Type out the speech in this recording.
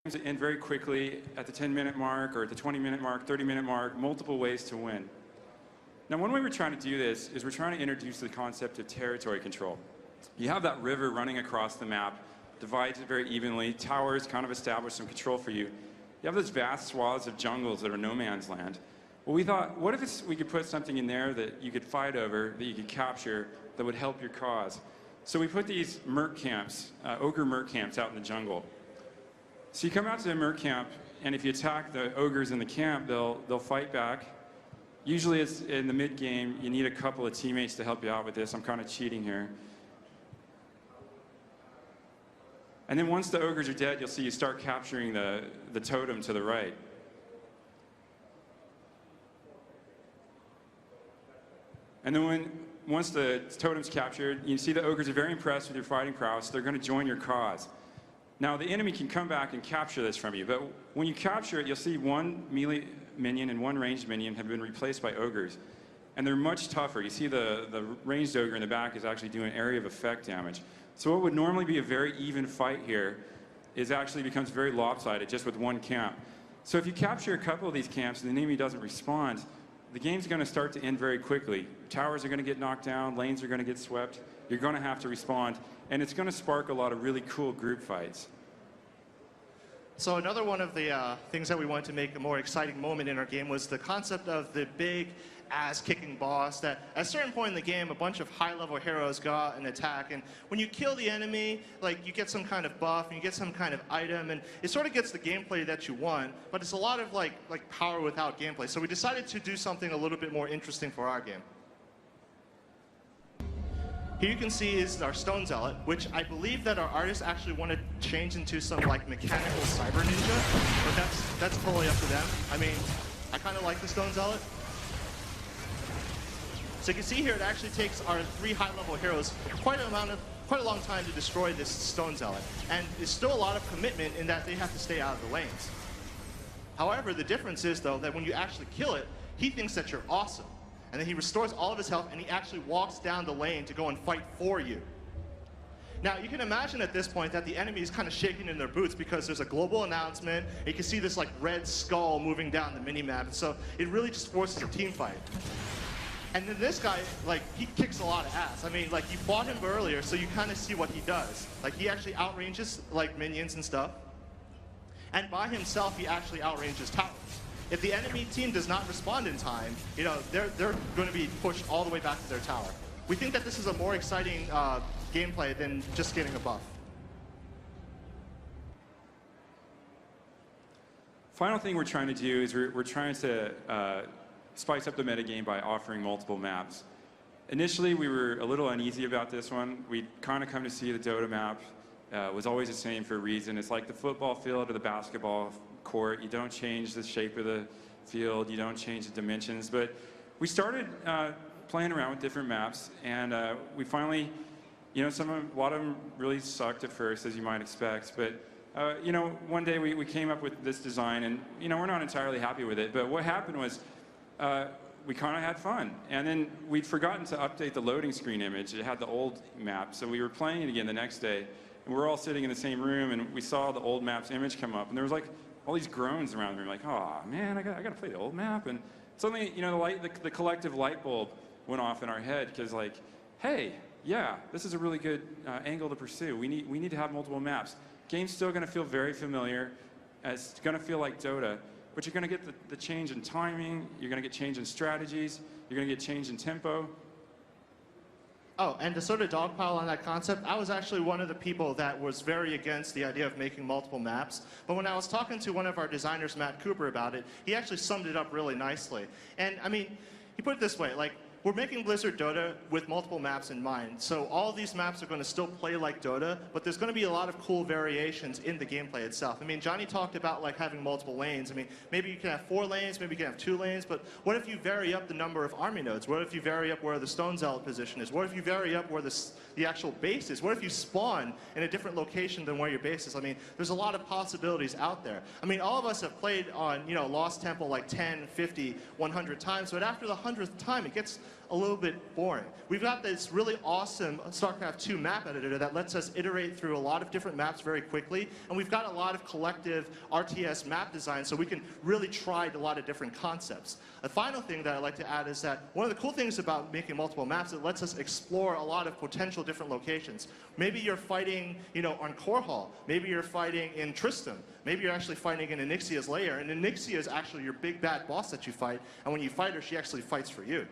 that end very quickly at the 10-minute mark or at the 20-minute mark, 30-minute mark, multiple ways to win. Now, one way we're trying to do this is we're trying to introduce the concept of territory control. You have that river running across the map, divides it very evenly, towers kind of establish some control for you. You have those vast swaths of jungles that are no man's land. Well, we thought, what if we could put something in there that you could fight over, that you could capture, that would help your cause? So we put these merc camps, ogre merc camps out in the jungle. So you come out to a merc camp, and if you attack the ogres in the camp, they'll fight back. Usually it's in the mid-game. You need a couple of teammates to help you out with this. I'm kind of cheating here. And then once the ogres are dead, you'll see you start capturing the totem to the right. And then once the totem's captured, you see the ogres are very impressed with your fighting prowess. They're going to join your cause. Now, the enemy can come back and capture this from you, but when you capture it, you'll see one melee minion and one ranged minion have been replaced by ogres. And they're much tougher. You see the ranged ogre in the back is actually doing area of effect damage. So what would normally be a very even fight here is actually becomes very lopsided just with one camp. So if you capture a couple of these camps and the enemy doesn't respond, the game's going to start to end very quickly. Towers are going to get knocked down, lanes are going to get swept, you're going to have to respond, and it's going to spark a lot of really cool group fights. So another one of the things that we wanted to make a more exciting moment in our game was the concept of the big ass-kicking boss that at a certain point in the game, a bunch of high-level heroes go out and attack, and when you kill the enemy, like, you get some kind of buff and you get some kind of item, and it sort of gets the gameplay that you want, but it's a lot of like power without gameplay. So we decided to do something a little bit more interesting for our game. Here you can see is our Stone Zealot, which I believe that our artists actually want to change into some like mechanical cyber ninja, but that's totally up to them. I mean, I kind of like the Stone Zealot. So you can see here it actually takes our 3 high-level heroes quite a long time to destroy this Stone Zealot, and it's still a lot of commitment in that they have to stay out of the lanes. However, the difference is though that when you actually kill it, he thinks that you're awesome. And then he restores all of his health, and he actually walks down the lane to go and fight for you. Now, you can imagine at this point that the enemy is kind of shaking in their boots because there's a global announcement, and you can see this like red skull moving down the mini-map, and so it really just forces a team fight. And then this guy, like, he kicks a lot of ass. I mean, like, you fought him earlier, so you kind of see what he does. Like, he actually outranges, like, minions and stuff. And by himself, he actually outranges towers. If the enemy team does not respond in time, you know, they're going to be pushed all the way back to their tower. We think that this is a more exciting gameplay than just getting a buff. Final thing we're trying to do is we're trying to spice up the metagame by offering multiple maps. Initially, we were a little uneasy about this one. We'd kind of come to see the Dota map was always the same for a reason. It's like the football field or the basketball court. You don't change the shape of the field, you don't change the dimensions, but we started playing around with different maps, and we finally, you know, a lot of them really sucked at first, as you might expect, but you know, one day we came up with this design, and you know, we're not entirely happy with it, but what happened was we kind of had fun, and then we'd forgotten to update the loading screen image. It had the old map, so we were playing it again the next day, and we're all sitting in the same room, and we saw the old map's image come up, and there was like all these groans around the room, like, oh man, I got to play the old map. And suddenly, you know, the collective light bulb went off in our head, because like, hey, yeah, this is a really good angle to pursue. We need to have multiple maps. Game's still going to feel very familiar. It's going to feel like Dota, but you're going to get the change in timing. You're going to get change in strategies. You're going to get change in tempo. Oh, and to sort of dogpile on that concept, I was actually one of the people that was very against the idea of making multiple maps. But when I was talking to one of our designers, Matt Cooper, about it, he actually summed it up really nicely. And I mean, he put it this way, like, we're making Blizzard Dota with multiple maps in mind. So all of these maps are going to still play like Dota, but there's going to be a lot of cool variations in the gameplay itself. I mean, Johnny talked about like having multiple lanes. I mean, maybe you can have 4 lanes, maybe you can have 2 lanes, but what if you vary up the number of army nodes? What if you vary up where the Stone Zealot position is? What if you vary up where the actual base is? What if you spawn in a different location than where your base is? I mean, there's a lot of possibilities out there. I mean, all of us have played on, you know, Lost Temple like 10, 50, 100 times, but after the 100th time, it gets a little bit boring. We've got this really awesome StarCraft 2 map editor that lets us iterate through a lot of different maps very quickly, and we've got a lot of collective RTS map design, so we can really try a lot of different concepts. The final thing that I'd like to add is that one of the cool things about making multiple maps, it lets us explore a lot of potential different locations. Maybe you're fighting, on Core Hall. Maybe you're fighting in Tristram. Maybe you're actually fighting in Anixia's lair, and Anixia is actually your big bad boss that you fight, and when you fight her, she actually fights for you.